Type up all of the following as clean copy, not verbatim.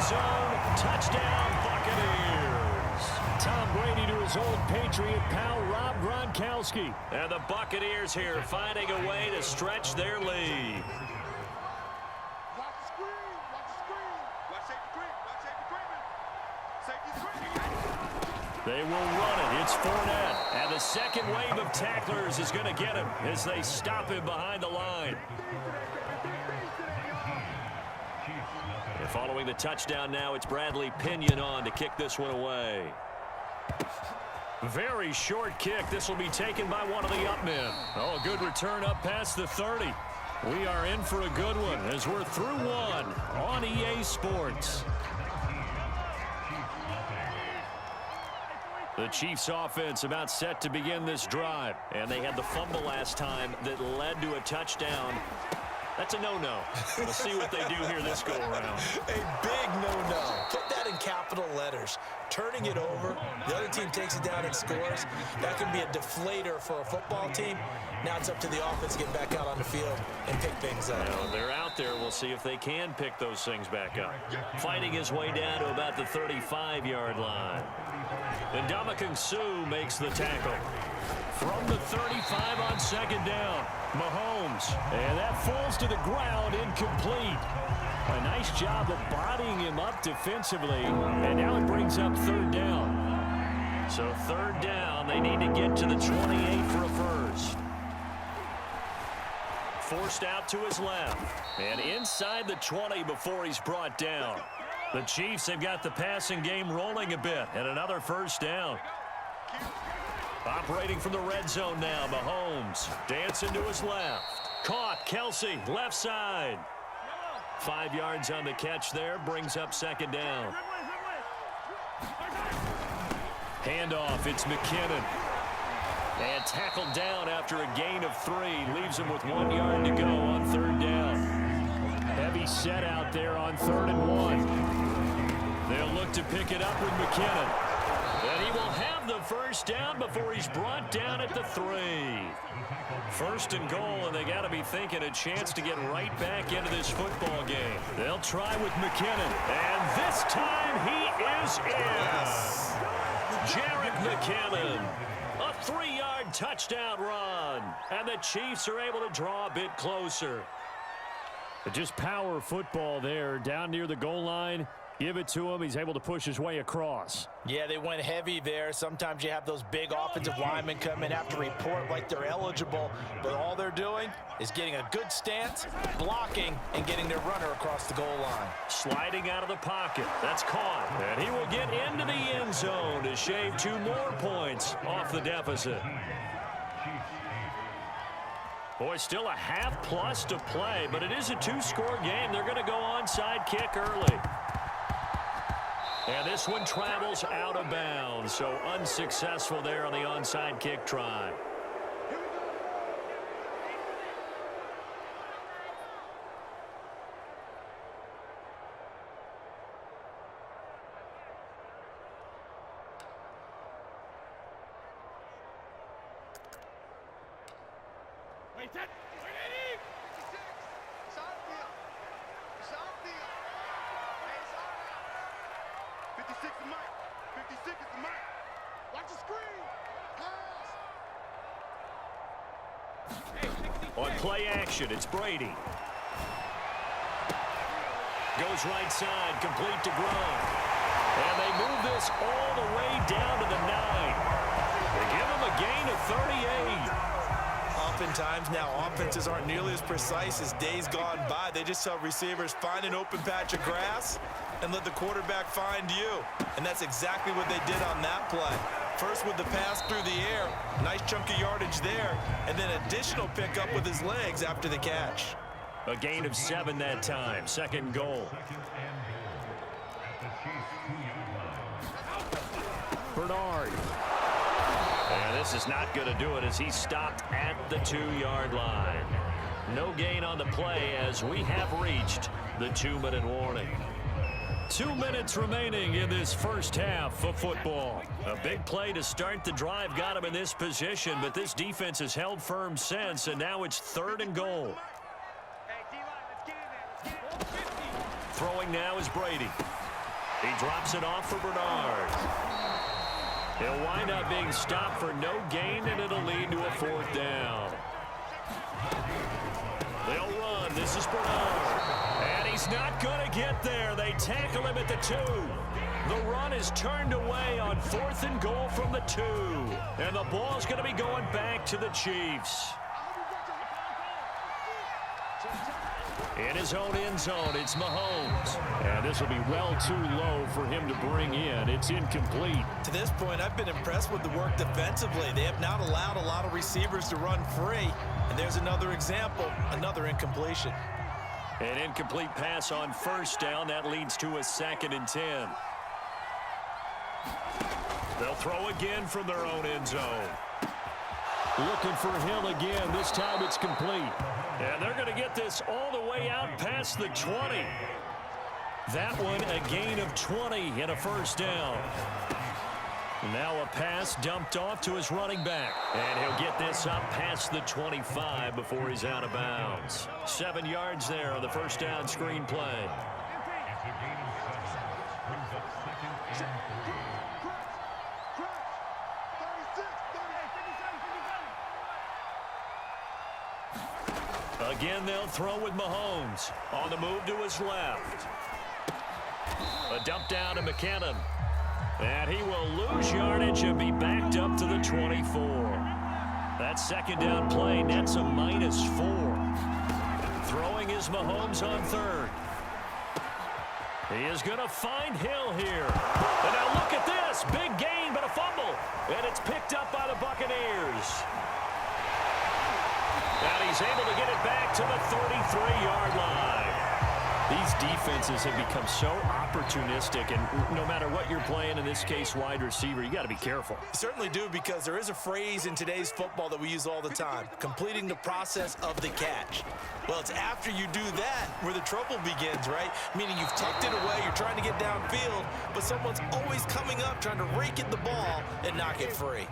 zone. Touchdown, Buccaneers. Tom Brady to his old Patriot pal, Rob Gronkowski. And the Buccaneers here finding a way to stretch their lead. They will run it. It's Fournette. And the second wave of tacklers is going to get him as they stop him behind the line. And following the touchdown now, it's Bradley Pinion on to kick this one away. Very short kick. This will be taken by one of the up men. Oh, a good return up past the 30. We are in for a good one as we're through one on EA Sports. The Chiefs offense about set to begin this drive. And they had the fumble last time that led to a touchdown. That's a no-no. We'll see what they do here this go-around. A big no-no. Put that in capital letters. Turning it over, the other team takes it down and scores. That can be a deflator for a football team. Now it's up to the offense to get back out on the field and pick things up. Well, they're out there. We'll see if they can pick those things back up. Fighting his way down to about the 35-yard line. And Ndamukong Suh makes the tackle. From the 35 on second down, Mahomes. And that falls to the ground, incomplete. A nice job of bodying him up defensively. And now it brings up third down. So third down, they need to get to the 28 for a first. Forced out to his left. And inside the 20 before he's brought down. The Chiefs have got the passing game rolling a bit. And another first down. Operating from the red zone now, Mahomes. Dancing to his left. Caught, Kelsey, left side. 5 yards on the catch there, brings up second down. Handoff, it's McKinnon. And tackled down after a gain of 3. Leaves him with 1 yard to go on third down. Heavy set out there on 3rd and 1. They'll look to pick it up with McKinnon. And he will have the first down before he's brought down at the 3. 1st and goal, and they got to be thinking a chance to get right back into this football game. They'll try with McKinnon, and this time he is in. Yes. Jerick McKinnon, a 3-yard touchdown run, and the Chiefs are able to draw a bit closer. But just power football there, down near the goal line. Give it to him. He's able to push his way across. Yeah, they went heavy there. Sometimes you have those big offensive linemen come in, have to report like they're eligible, but all they're doing is getting a good stance, blocking, and getting their runner across the goal line. Sliding out of the pocket. That's caught. And he will get into the end zone to shave 2 more points off the deficit. Boy, still a half-plus to play, but it is a 2-score game. They're going to go onside kick early. And this one travels out of bounds, so unsuccessful there on the onside kick try. On play action, it's Brady. Goes right side, complete to Gronk. And they move this all the way down to the 9. They give him a gain of 38. Oftentimes now, offenses aren't nearly as precise as days gone by. They just tell receivers, find an open patch of grass and let the quarterback find you. And that's exactly what they did on that play. First with the pass through the air, nice chunk of yardage there, and then additional pickup with his legs after the catch. A gain of 7 that time, 2nd goal. Bernard. And this is not going to do it as he stopped at the 2-yard line. No gain on the play as we have reached the 2-minute warning. 2 minutes remaining in this first half of football. A big play to start the drive got him in this position, but this defense has held firm since, and now it's 3rd and goal. Throwing now is Brady. He drops it off for Bernard. He'll wind up being stopped for no gain, and it'll lead to a 4th down. They'll run. This is Bernard. And he's not going to get there. They tackle him at the 2. The run is turned away on 4th and goal from the 2. And the ball's going to be going back to the Chiefs. In his own end zone, it's Mahomes. And this will be well too low for him to bring in. It's incomplete. To this point, I've been impressed with the work defensively. They have not allowed a lot of receivers to run free. And there's another example, another incompletion. An incomplete pass on 1st down. That leads to a 2nd and 10. They'll throw again from their own end zone. Looking for Hill again. This time it's complete. And they're going to get this all the way out past the 20. That one a gain of 20 and a 1st down. Now a pass dumped off to his running back. And he'll get this up past the 25 before he's out of bounds. 7 yards there on the 1st down screen play. Again, they'll throw with Mahomes. On the move to his left. A dump down to McKinnon. And he will lose yardage and be backed up to the 24. That 2nd down play nets a -4. Throwing is Mahomes on 3rd. He is going to find Hill here. And now look at this. Big gain, but a fumble. And it's picked up by the Buccaneers. And he's able to get it back to the 33-yard line. These defenses have become so opportunistic, and no matter what you're playing, in this case wide receiver, you got to be careful. You certainly do, because there is a phrase in today's football that we use all the time: completing the process of the catch. Well, it's after you do that where the trouble begins, right? Meaning you've tucked it away, you're trying to get downfield, but someone's always coming up trying to rake at the ball and knock it free.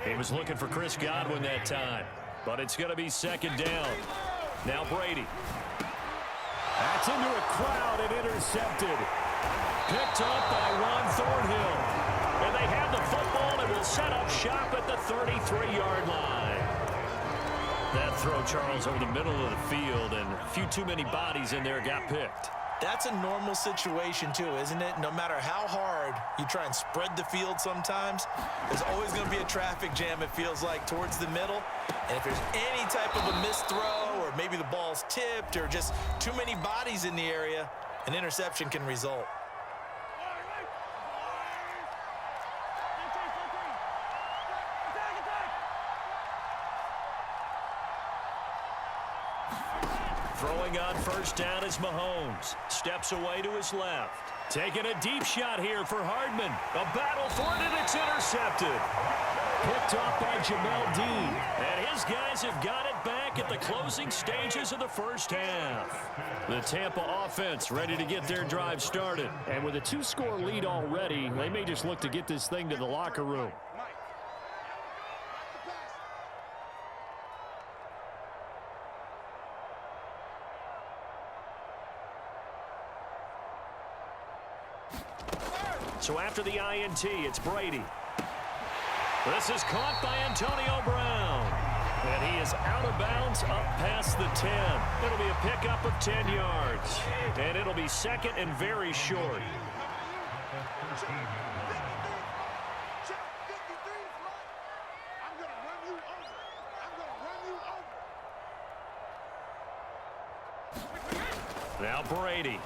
He was looking for Chris Godwin that time, but it's going to be 2nd down. Now Brady. That's into a crowd and intercepted. Picked up by Ron Thornhill. And they have the football and will set up shop at the 33-yard line. That throw, Charles, over the middle of the field, and a few too many bodies in there got picked. That's a normal situation too, isn't it? No matter how hard you try and spread the field sometimes, there's always going to be a traffic jam, it feels like, towards the middle. And if there's any type of a missed throw, or maybe the ball's tipped, or just too many bodies in the area, an interception can result. Throwing on 1st down is Mahomes. Steps away to his left. Taking a deep shot here for Hardman. A battle for it, and it's intercepted. Picked off by Jamel Dean. And his guys have got it back at the closing stages of the 1st half. The Tampa offense ready to get their drive started. And with a 2-score lead already, they may just look to get this thing to the locker room. So after the INT, it's Brady. This is caught by Antonio Brown. And he is out of bounds up past the 10. It'll be a pickup of 10 yards. And it'll be 2nd and very short. Now Brady.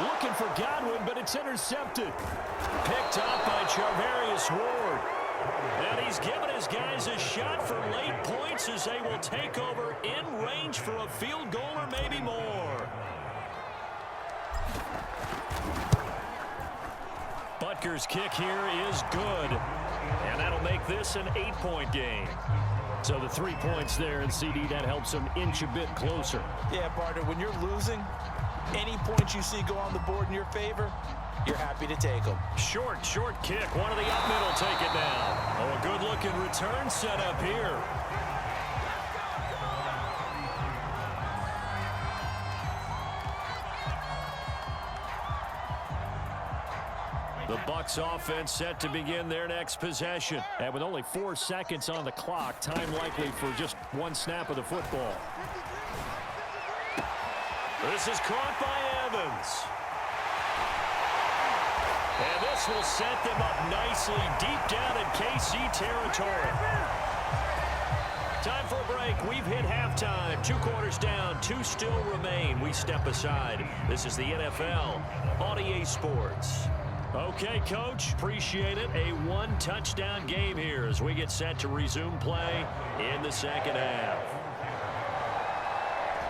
Looking for Godwin, but it's intercepted. Picked up by Charvarius Ward. And he's given his guys a shot for late points as they will take over in range for a field goal or maybe more. Butker's kick here is good. And that'll make this an 8-point game. So the 3 points there, and CD, that helps them inch a bit closer. Yeah, partner, when you're losing, any points you see go on the board in your favor, you're happy to take them. Short kick. One of the up middle take it down. Oh, a good-looking return set up here. The Bucs offense set to begin their next possession. And with only 4 seconds on the clock, time likely for just one snap of the football. This is caught by Evans. And this will set them up nicely deep down in KC territory. Time for a break. We've hit halftime. 2 quarters down. 2 still remain. We step aside. This is the NFL on EA Sports. Okay, Coach. Appreciate it. A 1-touchdown game here as we get set to resume play in the second half.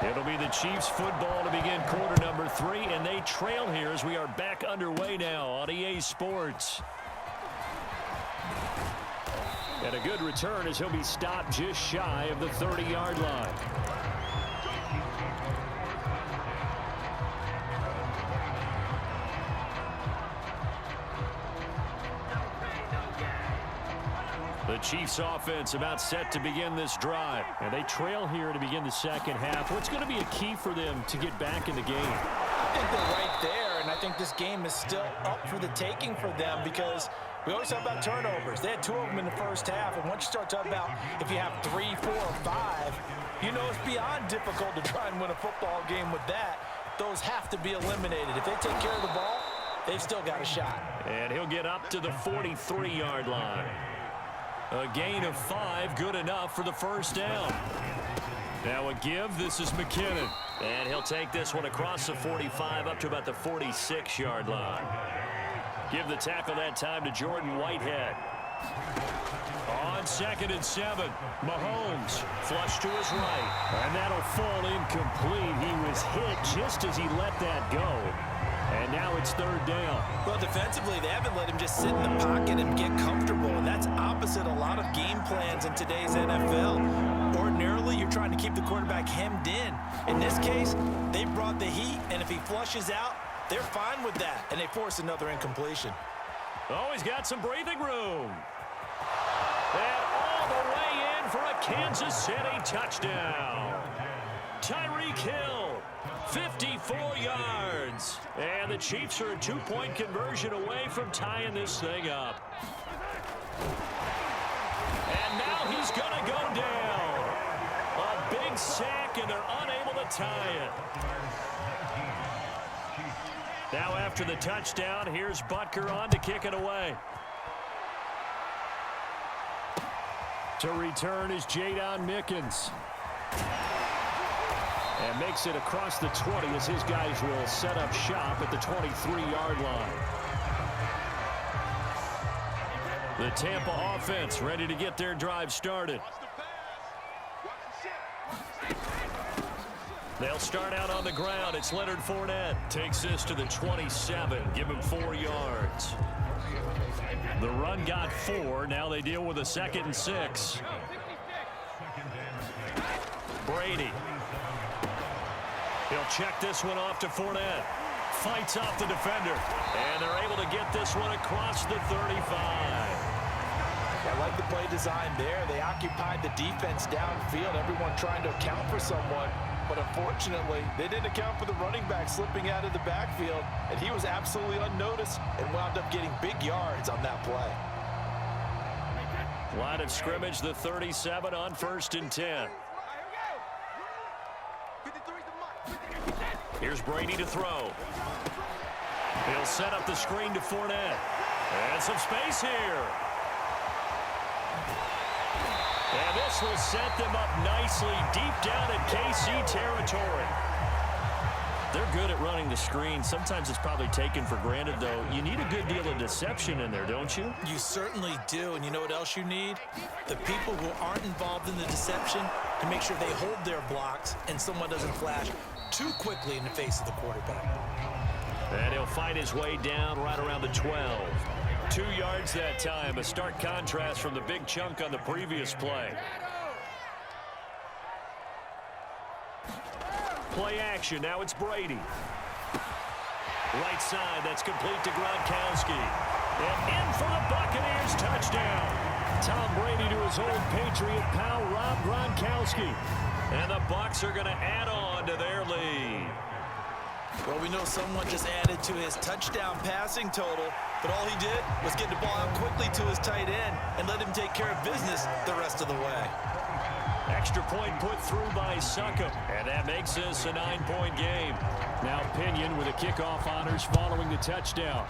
It'll be the Chiefs football to begin quarter number 3, and they trail here as we are back underway now on EA Sports. And a good return as he'll be stopped just shy of the 30-yard line. The Chiefs offense about set to begin this drive. And they trail here to begin the second half. What's going to be a key for them to get back in the game? I think they're right there, and I think this game is still up for the taking for them because we always talk about turnovers. They had 2 of them in the first half, and once you start talking about if you have 3, 4, or 5, you know it's beyond difficult to try and win a football game with that. Those have to be eliminated. If they take care of the ball, they've still got a shot. And he'll get up to the 43-yard line. A gain of 5, good enough for the first down. Now a give, this is McKinnon. And he'll take this one across the 45 up to about the 46-yard line. Give the tackle that time to Jordan Whitehead. On 2nd and 7, Mahomes flush to his right. And that'll fall incomplete. He was hit just as he let that go. And now it's 3rd down. Well, defensively, they haven't let him just sit in the pocket and get comfortable. And that's opposite a lot of game plans in today's NFL. Ordinarily, you're trying to keep the quarterback hemmed in. In this case, they brought the heat, and if he flushes out, they're fine with that. And they force another incompletion. Oh, he's got some breathing room. And all the way in for a Kansas City touchdown. Tyreek Hill, 54 yards. And the Chiefs are a 2-point conversion away from tying this thing up. And now he's going to go down. A big sack, and they're unable to tie it. Now after the touchdown, here's Butker on to kick it away. To return is Jadon Mickens. And makes it across the 20 as his guys will set up shop at the 23-yard line. The Tampa offense ready to get their drive started. They'll start out on the ground. It's Leonard Fournette. Takes this to the 27. Give him 4 yards. The run got 4. Now they deal with a 2nd and 6. Brady. He'll check this one off to Fournette. Fights off the defender. And they're able to get this one across the 35. I like the play design there. They occupied the defense downfield, everyone trying to account for someone. But unfortunately, they didn't account for the running back slipping out of the backfield, and he was absolutely unnoticed and wound up getting big yards on that play. Line of scrimmage, the 37 on 1st and 10. Here's Brady to throw. He'll set up the screen to Fournette. And some space here. And this will set them up nicely deep down in KC territory. They're good at running the screen. Sometimes it's probably taken for granted, though. You need a good deal of deception in there, don't you? You certainly do. And you know what else you need? The people who aren't involved in the deception to make sure they hold their blocks and someone doesn't flash too quickly in the face of the quarterback. And he'll fight his way down right around the 12. 2 yards that time, a stark contrast from the big chunk on the previous play. Play action, now it's Brady. Right side, that's complete to Gronkowski. And in for the Buccaneers touchdown. Tom Brady to his old Patriot pal, Rob Gronkowski. And the Bucs are going to add on to their lead. Well, we know someone just added to his touchdown passing total, but all he did was get the ball out quickly to his tight end and let him take care of business the rest of the way. Extra point put through by Succop, and that makes this a 9-point game. Now Pinion with the kickoff honors following the touchdown.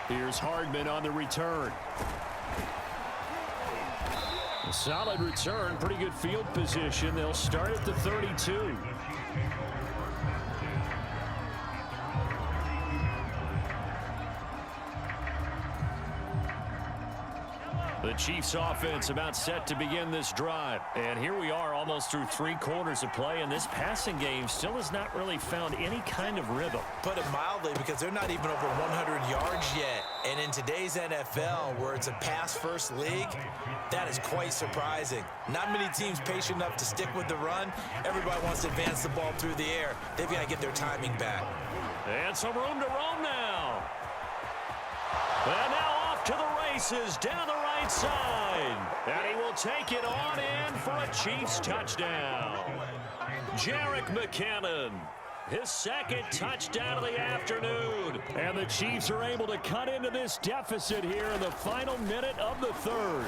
Here's Hardman on the return. A solid return, pretty good field position. They'll start at the 32. The Chiefs offense about set to begin this drive. And here we are almost through 3 quarters of play, and this passing game still has not really found any kind of rhythm. Put it mildly, because they're not even over 100 yards yet. And in today's NFL, where it's a pass-first league, that is quite surprising. Not many teams patient enough to stick with the run. Everybody wants to advance the ball through the air. They've got to get their timing back. And some room to roam now. And now off to the races down the right side. And he will take it on in for a Chiefs touchdown. Jerick McKinnon, his second touchdown of the afternoon. And the Chiefs are able to cut into this deficit here in the final minute of the third.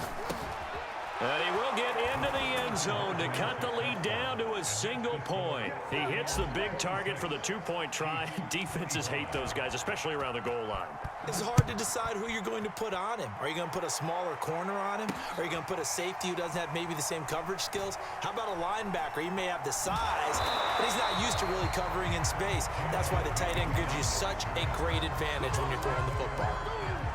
And he will get into the end zone to cut the lead down to a single point. He hits the big target for the 2-point try. Defenses hate those guys, especially around the goal line. It's hard to decide who you're going to put on him. Are you going to put a smaller corner on him? Are you going to put a safety who doesn't have maybe the same coverage skills? How about a linebacker? He may have the size, but he's not used to really covering in space. That's why the tight end gives you such a great advantage when you're throwing the football.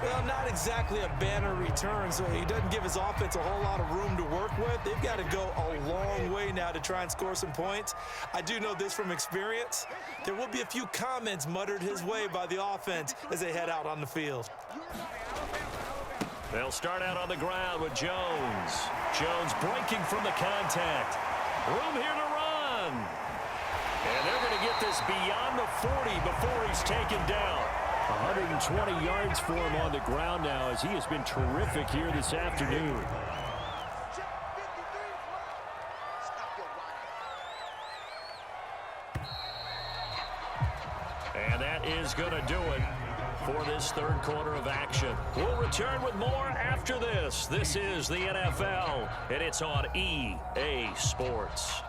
Well, not exactly a banner return, so he doesn't give his offense a whole lot of room to work with. They've got to go a long way now to try and score some points. I do know this from experience. There will be a few comments muttered his way by the offense as they head out on the field. They'll start out on the ground with Jones. Jones breaking from the contact. Room here to run. And they're going to get this beyond the 40 before he's taken down. 120 yards for him on the ground now, as he has been terrific here this afternoon. And that is going to do it for this third quarter of action. We'll return with more after this. This is the NFL, and it's on EA Sports.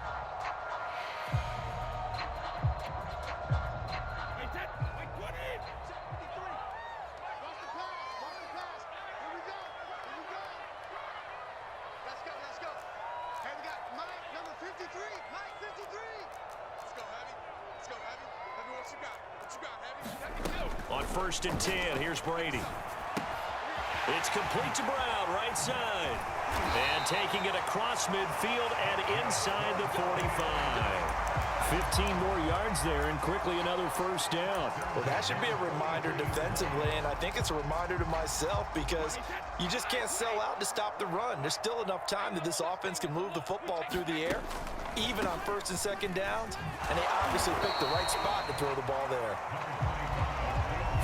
On 1st and 10, here's Brady. It's complete to Brown, right side. And taking it across midfield and inside the 45. 15 more yards there, and quickly another first down. Well, that should be a reminder defensively, and I think it's a reminder to myself, because you just can't sell out to stop the run. There's still enough time that this offense can move the football through the air, even on 1st and 2nd downs, and they obviously picked the right spot to throw the ball there.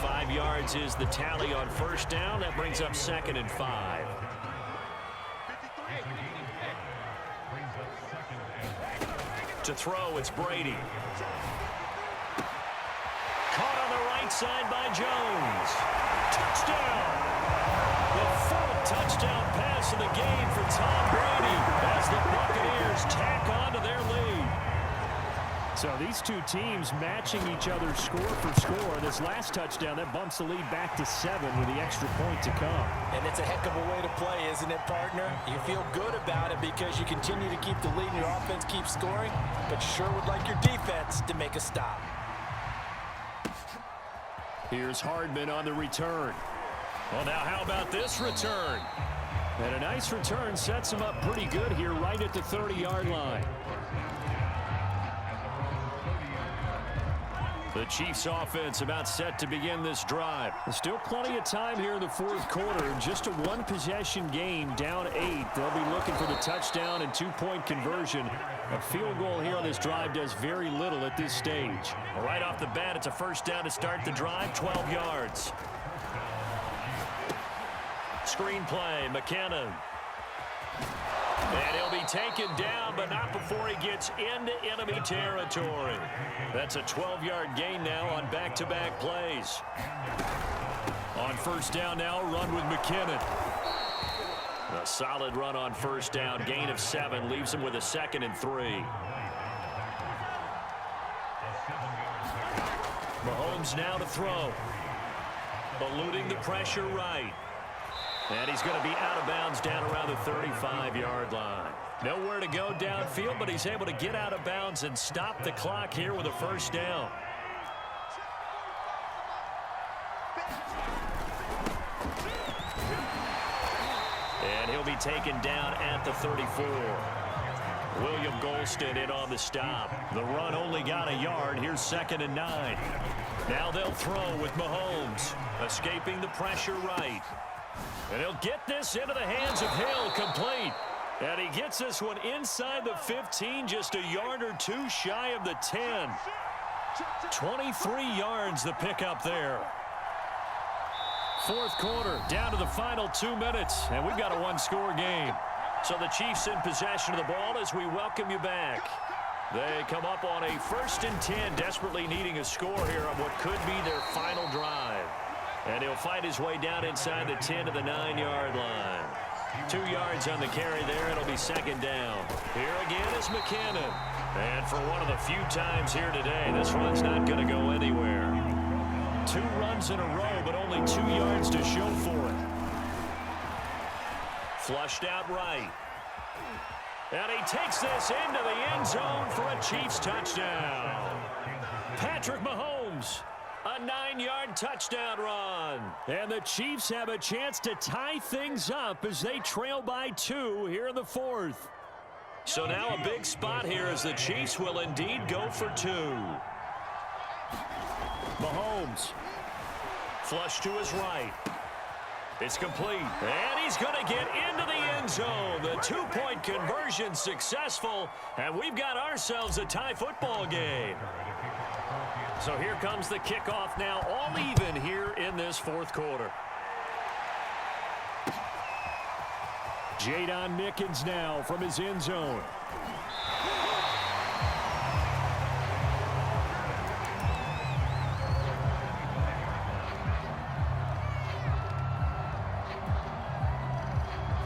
5 yards is the tally on 1st down. That brings up 2nd and 5. To throw, it's Brady. Caught on the right side by Jones. Touchdown! The 4th touchdown pass of the game for Tom Brady as the Buccaneers tack on to their lead. So these two teams matching each other score for score. This last touchdown, that bumps the lead back to 7 with the extra point to come. And it's a heck of a way to play, isn't it, partner? You feel good about it because you continue to keep the lead and your offense keeps scoring, but you sure would like your defense to make a stop. Here's Hardman on the return. Well, now how about this return? And a nice return sets him up pretty good here right at the 30-yard line. The Chiefs offense about set to begin this drive. There's still plenty of time here in the 4th quarter. Just a 1-possession game, down 8. They'll be looking for the touchdown and 2-point conversion. A field goal here on this drive does very little at this stage. Right off the bat, it's a first down to start the drive, 12 yards. Screen play, McKinnon. And he'll be taken down, but not before he gets into enemy territory. That's a 12-yard gain now on back-to-back plays. On first down now, run with McKinnon. A solid run on first down. Gain of 7 leaves him with a 2nd and 3. Mahomes now to throw. Eluding the pressure right. And he's going to be out of bounds down around the 35-yard line. Nowhere to go downfield, but he's able to get out of bounds and stop the clock here with a first down. And he'll be taken down at the 34. William Golston in on the stop. The run only got a yard. Here's 2nd and 9. Now they'll throw with Mahomes. Escaping the pressure right. And he'll get this into the hands of Hill, complete. And he gets this one inside the 15, just a yard or 2 shy of the 10. 23 yards the pickup there. Fourth quarter, down to the final 2 minutes, and we've got a one-score game. So the Chiefs in possession of the ball as we welcome you back. They come up on a 1st and 10, desperately needing a score here on what could be their final drive. And he'll fight his way down inside the 10 to the 9-yard line. 2 yards on the carry there. It'll be 2nd down. Here again is McKinnon. And for one of the few times here today, this run's not going to go anywhere. 2 runs in a row, but only 2 yards to show for it. Flushed out right. And he takes this into the end zone for a Chiefs touchdown. Patrick Mahomes, a 9-yard touchdown run. And the Chiefs have a chance to tie things up as they trail by 2 here in the 4th. So now a big spot here as the Chiefs will indeed go for 2. Mahomes, flush to his right. It's complete, and he's going to get into the end zone. The 2-point conversion successful, and we've got ourselves a tie football game. So here comes the kickoff now, all even here in this 4th quarter. Jadon Mickens now from his end zone.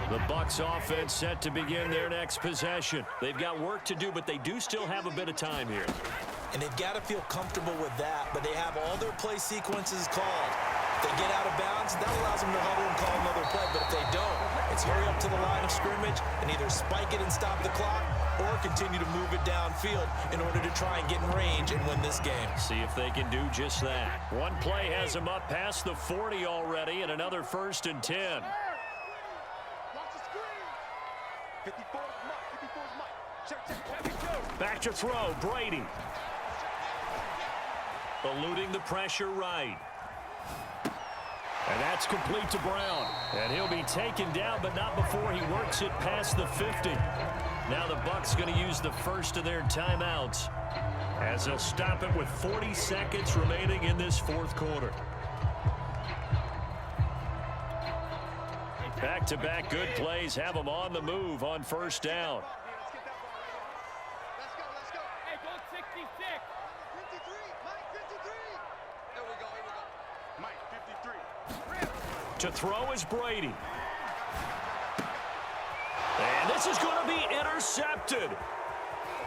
The Bucs offense set to begin their next possession. They've got work to do, but they do still have a bit of time here. And they've got to feel comfortable with that, but they have all their play sequences called. If they get out of bounds, that allows them to huddle and call another play. But if they don't, it's hurry up to the line of scrimmage and either spike it and stop the clock or continue to move it downfield in order to try and get in range and win this game. See if they can do just that. One play has them up past the 40 already, and another 1st and 10. Back to throw, Brady. Eluding the pressure right. And that's complete to Brown. And he'll be taken down, but not before he works it past the 50. Now the Bucs going to use the first of their timeouts as they'll stop it with 40 seconds remaining in this 4th quarter. Back-to-back good plays have them on the move on first down. To throw is Brady. And this is going to be intercepted.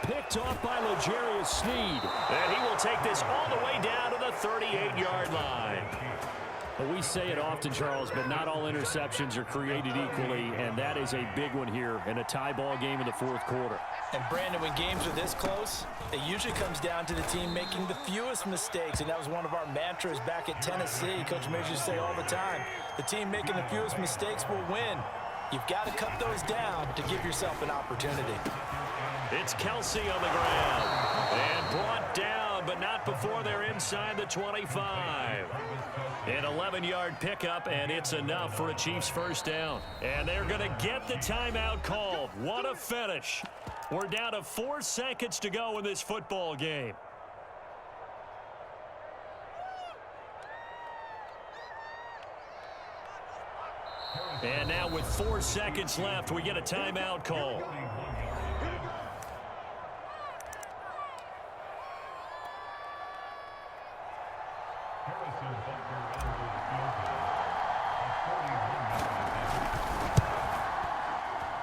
Picked off by L'Jarius Sneed. And he will take this all the way down to the 38-yard line. Well, we say it often, Charles, but not all interceptions are created equally, and that is a big one here in a tie ball game in the 4th quarter. And, Brandon, when games are this close, it usually comes down to the team making the fewest mistakes, and that was one of our mantras back at Tennessee. Coach Major used to say all the time, the team making the fewest mistakes will win. You've got to cut those down to give yourself an opportunity. It's Kelsey on the ground. And brought down, but not before they're inside the 25. An 11-yard pickup, and it's enough for a Chiefs first down. And they're going to get the timeout called. What a finish. We're down to 4 seconds to go in this football game. And now with 4 seconds left, we get a timeout call.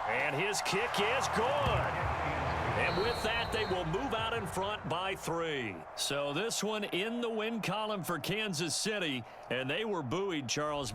And his kick is good. And with that, they will move out in front by 3. So this one in the win column for Kansas City, and they were buoyed, Charles,